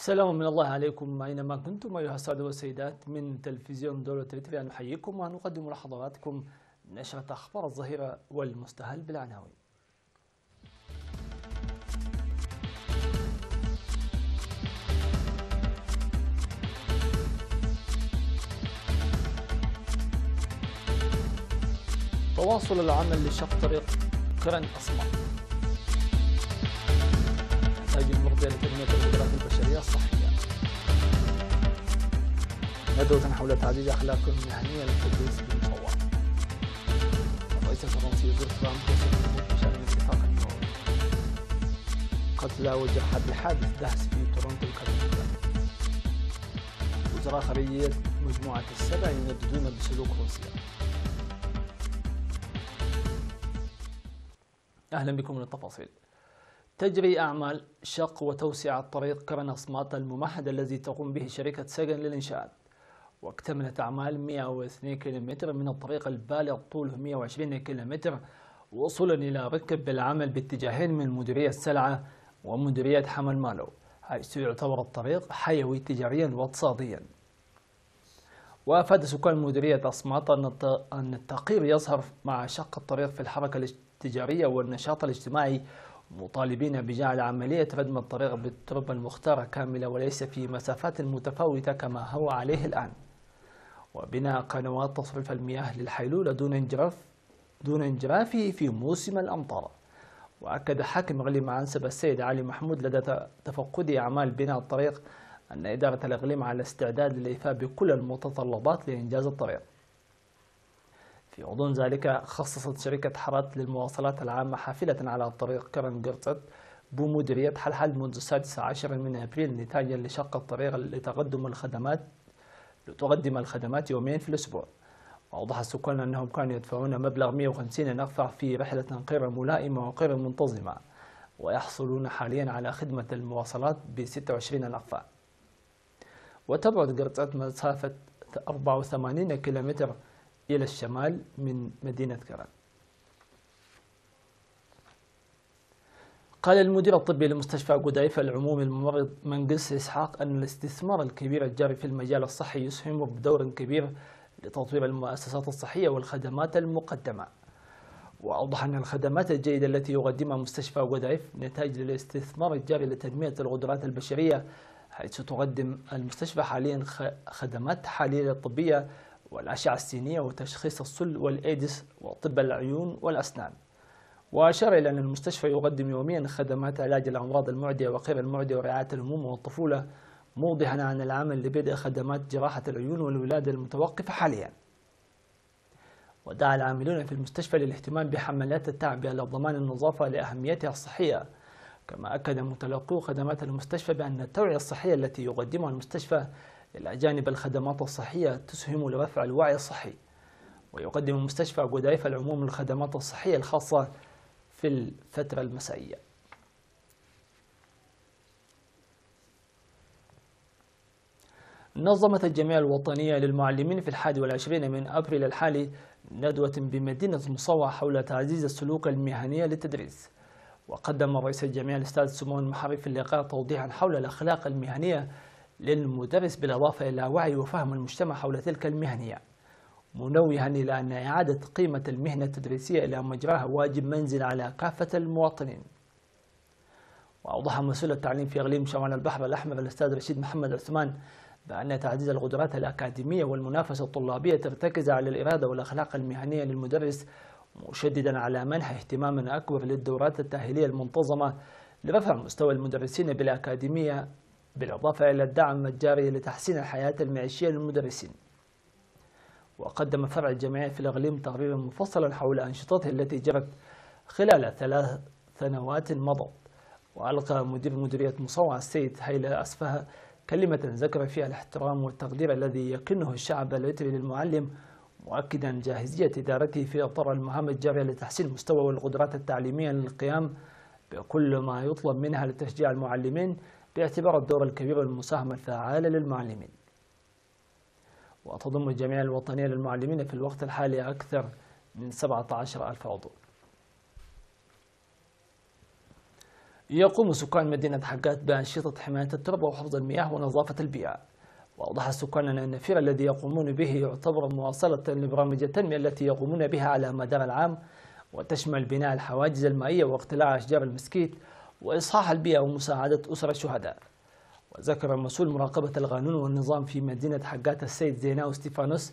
سلام من الله عليكم أينما كنتم أيها السادة والسيدات. من تلفزيون دولة إريتريا نحييكم ونقدم لحضراتكم نشرة أخبار الظهيرة والمستهل بالعناوين. تواصل العمل لشق طريق قرن أسمر. نتائج المرضية لتنمية القدرات البشرية الصحية. ندوة حول تعزيز أخلاق المهنية للتدريس بالمصور. الرئيس الفرنسي يزور ترامب وسيكون بشأن الاتفاق النووي. قتلى وجرحى بحادث دهس في تورونتو الكندية. وزراء خارجية مجموعة السبع ينددون بسلوك روسيا. أهلا بكم للتفاصيل. تجري أعمال شق وتوسعة طريق قرن أصمات الممهد الذي تقوم به شركة سجن للإنشاءات، واكتملت أعمال 102 كيلومتر من الطريق البالغ طوله 120 كيلومتر وصولا إلى ركب بالعمل باتجاهين من مديرية سلعة ومديرية حمل مالو، حيث يعتبر الطريق حيوي تجاريا واقتصاديا. وأفاد سكان مديرية أصمات أن التغيير يظهر مع شق الطريق في الحركة التجارية والنشاط الاجتماعي، مطالبين بجعل عملية ردم الطريق بالتربة المختارة كاملة وليس في مسافات متفاوتة كما هو عليه الآن، وبناء قنوات تصريف المياه للحيلولة دون انجرافه في موسم الأمطار. وأكد حاكم إقليم عنسبة السيد علي محمود لدى تفقد أعمال بناء الطريق أن إدارة الإقليم على استعداد للإيفاء بكل المتطلبات لإنجاز الطريق. في غضون ذلك خصصت شركة حرات للمواصلات العامة حافلة على طريق قرن قرطت بمديرية حلحل منذ 16 من أبريل نتاجا لشق الطريق لتقدم الخدمات يومين في الأسبوع. وأوضح السكان أنهم كانوا يدفعون مبلغ 150 نقفة في رحلة غير ملائمة وغير منتظمة، ويحصلون حاليا على خدمة المواصلات ب 26 نقفة. وتبعد قرطت مسافة 84 كيلومتر إلى الشمال من مدينة قرن. قال المدير الطبي لمستشفى قديفة العمومي الممرض منقس إسحاق أن الاستثمار الكبير الجاري في المجال الصحي يسهم بدور كبير لتطوير المؤسسات الصحية والخدمات المقدمة. وأوضح أن الخدمات الجيدة التي يقدمها مستشفى قديف نتاج للاستثمار الجاري لتنمية القدرات البشرية، حيث تقدم المستشفى حاليا خدمات تحاليل طبية والأشعة السينية وتشخيص السل والإيدس وطب العيون والأسنان. وأشار إلى أن المستشفى يقدم يوميا خدمات علاج الأمراض المعدية وغير المعدية ورعاية الأمومة والطفولة، موضحا عن العمل لبدء خدمات جراحة العيون والولادة المتوقفة حاليا. ودعا العاملون في المستشفى للاهتمام بحملات التعبئة لضمان النظافة لأهميتها الصحية. كما أكد متلقو خدمات المستشفى بأن التوعية الصحية التي يقدمها المستشفى إلى جانب الخدمات الصحية تسهم لرفع الوعي الصحي. ويقدم مستشفى قديفة العموم الخدمات الصحية الخاصة في الفترة المسائية. نظمت الجمعية الوطنية للمعلمين في 21 من أبريل الحالي ندوة بمدينة مصوى حول تعزيز السلوك المهني للتدريس. وقدم رئيس الجمعية الأستاذ سمون محري في اللقاء توضيحا حول الأخلاق المهنية للمدرس بالإضافة إلى وعي وفهم المجتمع حول تلك المهنية، منوها إلى أن إعادة قيمة المهنة التدريسية إلى مجراها واجب منزل على كافة المواطنين. وأوضح مسؤول التعليم في إقليم شمال البحر الأحمر الأستاذ رشيد محمد عثمان بأن تعزيز القدرات الأكاديمية والمنافسة الطلابية ترتكز على الإرادة والأخلاق المهنية للمدرس، مشددا على منح اهتمام أكبر للدورات التأهيلية المنتظمة لرفع مستوى المدرسين بالأكاديمية، بالإضافة إلى الدعم الجاري لتحسين الحياة المعيشية للمدرسين. وقدم فرع الجمعية في الإقليم تقريرا مفصلا حول أنشطته التي جرت خلال 3 سنوات مضت. وألقى مدير مديرية مصوع السيد هيلا أسفه كلمة ذكر فيها الاحترام والتقدير الذي يكنه الشعب الإريتري للمعلم، مؤكدا جاهزية إدارته في إطار المهام الجارية لتحسين المستوى والقدرات التعليمية للقيام بكل ما يطلب منها لتشجيع المعلمين باعتبار الدور الكبير والمساهمة الفعالة للمعلمين. وتضم الجمعية الوطنية للمعلمين في الوقت الحالي أكثر من 17,000 عضو. يقوم سكان مدينة حقات بأنشطة حماية التربة وحفظ المياه ونظافة البيئة. وأوضح السكان أن النفير الذي يقومون به يعتبر مواصلة لبرامج التنمية التي يقومون بها على مدار العام، وتشمل بناء الحواجز المائية واقتلاع أشجار المسكيت وإصلاح البيئة ومساعدة أسر الشهداء. وذكر مسؤول مراقبة القانون والنظام في مدينة حقات السيد زيناو ستيفانوس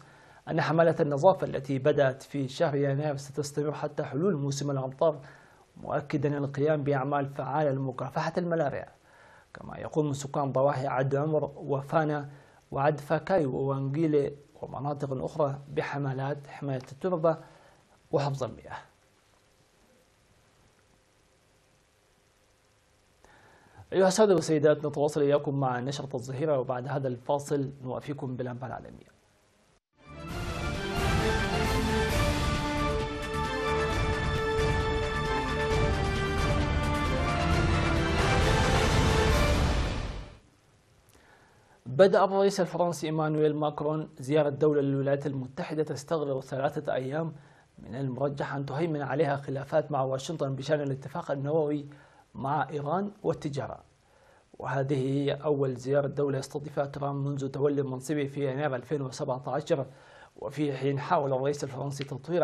أن حملة النظافة التي بدأت في شهر يناير ستستمر حتى حلول موسم الأمطار، مؤكدا القيام بأعمال فعالة لمكافحة الملاريا. كما يقوم سكان ضواحي عد عمر وفانا وعد فاكاي ووانجيلي ومناطق أخرى بحملات حماية التربة وحفظ المياه. أيها السادة والسيدات، نتواصل إياكم مع نشرة الظهيرة، وبعد هذا الفاصل نوافيكم بالأنباء العالمية. بدأ الرئيس الفرنسي إيمانويل ماكرون زيارة دولة للولايات المتحدة تستغرق 3 أيام من المرجح أن تهيمن عليها خلافات مع واشنطن بشأن الاتفاق النووي مع إيران والتجارة. وهذه هي أول زيارة دولة يستضيفها ترامب منذ تولي منصبه في يناير 2017، وفي حين حاول الرئيس الفرنسي تطوير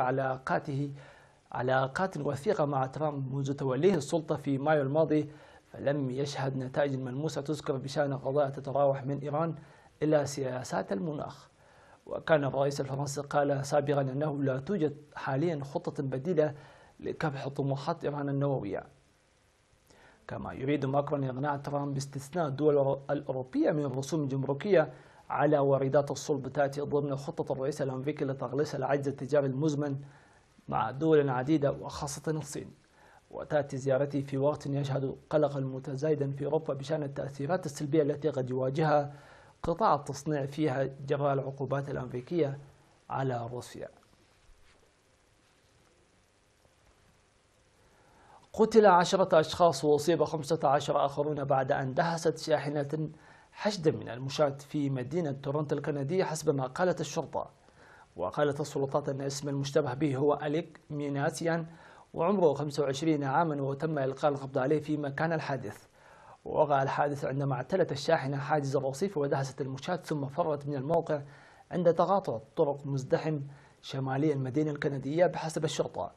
علاقات وثيقة مع ترامب منذ توليه السلطة في مايو الماضي، فلم يشهد نتائج ملموسة تذكر بشأن قضايا تتراوح من إيران إلى سياسات المناخ. وكان الرئيس الفرنسي قال سابقا أنه لا توجد حاليا خطة بديلة لكبح طموحات إيران النووية. كما يريد ماكرون إقناع ترامب باستثناء الدول الأوروبية من الرسوم الجمركية على واردات الصلب تأتي ضمن خطة الرئيس الأمريكي لتقليص العجز التجاري المزمن مع دول عديدة وخاصة الصين. وتأتي زيارته في وقت يشهد قلقا متزايدا في أوروبا بشأن التأثيرات السلبية التي قد يواجهها قطاع التصنيع فيها جراء العقوبات الأمريكية على روسيا. قتل 10 أشخاص وأصيب 15 آخرون بعد أن دهست شاحنة حشد من المشاة في مدينة تورونتو الكندية حسب ما قالت الشرطة. وقالت السلطات أن اسم المشتبه به هو أليك ميناسيان وعمره 25 عاما، وتم إلقاء القبض عليه في مكان الحادث. ووقع الحادث عندما اعتلت الشاحنة حاجز الرصيف ودهست المشاة ثم فرت من الموقع عند تقاطع طرق مزدحم شمالي المدينة الكندية بحسب الشرطة.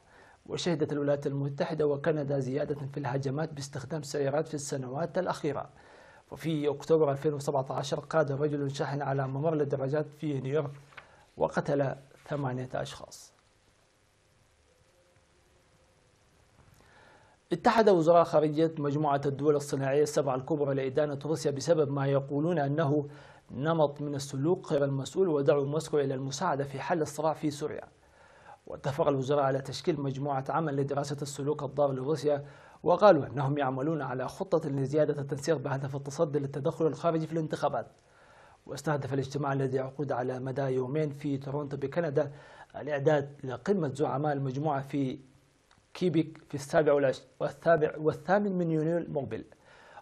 وشهدت الولايات المتحدة وكندا زيادة في الهجمات باستخدام سيارات في السنوات الأخيرة. وفي أكتوبر 2017 قاد رجل شاحنة على ممر الدراجات في نيويورك وقتل 8 أشخاص. اتحد وزراء خارجية مجموعة الدول الصناعية السبع الكبرى لإدانة روسيا بسبب ما يقولون أنه نمط من السلوك غير المسؤول، ودعوا موسكو إلى المساعدة في حل الصراع في سوريا. واتفق الوزراء على تشكيل مجموعة عمل لدراسة السلوك الضار لروسيا، وقالوا أنهم يعملون على خطة لزيادة التنسيق بهدف التصدي للتدخل الخارجي في الانتخابات. واستهدف الاجتماع الذي يعقد على مدى يومين في تورونتو بكندا الإعداد لقمة زعماء المجموعة في كيبيك في 7 و8 من يونيو المقبل.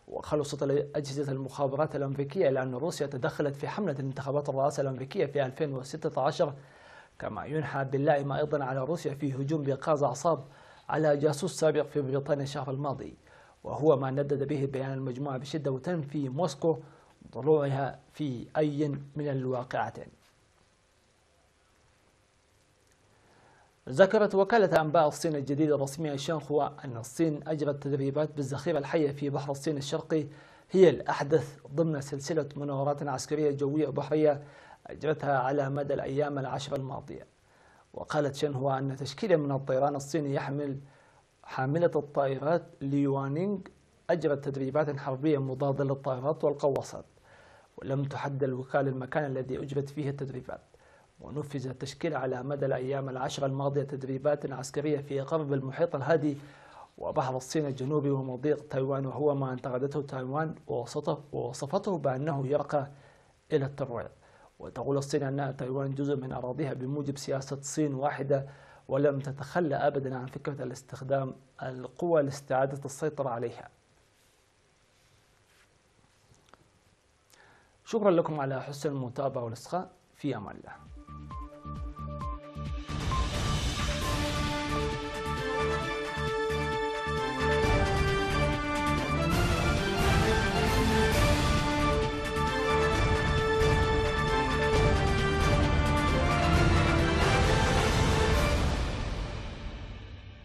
وخلصت أجهزة المخابرات الأمريكية إلى أن روسيا تدخلت في حملة الانتخابات الرئاسة الأمريكية في 2016، كما ينحى باللائمة أيضا على روسيا في هجوم بإنقاذ أعصاب على جاسوس سابق في بريطانيا الشهر الماضي، وهو ما ندد به بيان المجموعة بشدة، وتنفي موسكو ضلوعها في أي من الواقعتين. ذكرت وكالة أنباء الصين الجديدة الرسمية شانخوا أن الصين أجرت تدريبات بالذخيرة الحية في بحر الصين الشرقي هي الأحدث ضمن سلسلة مناورات عسكرية جوية وبحرية أجرتها على مدى الأيام ال10 الماضية. وقالت شانخوا أن تشكيلة من الطيران الصيني حاملة الطائرات ليوانينغ أجرت تدريبات حربية مضادة للطائرات والقواصات، ولم تحدد الوكالة المكان الذي أجرت فيه التدريبات. ونفذ التشكيل على مدى الأيام ال10 الماضية تدريبات عسكرية في غرب المحيط الهادي وبحر الصين الجنوبي ومضيق تايوان، وهو ما انتقدته تايوان ووصفته بأنه يرقى إلى الترويع. وتقول الصين أن تايوان جزء من أراضيها بموجب سياسة صين واحدة، ولم تتخلى أبدا عن فكرة الاستخدام القوى لاستعادة السيطرة عليها. شكرا لكم على حسن المتابعة والإصغاء، في أمان الله.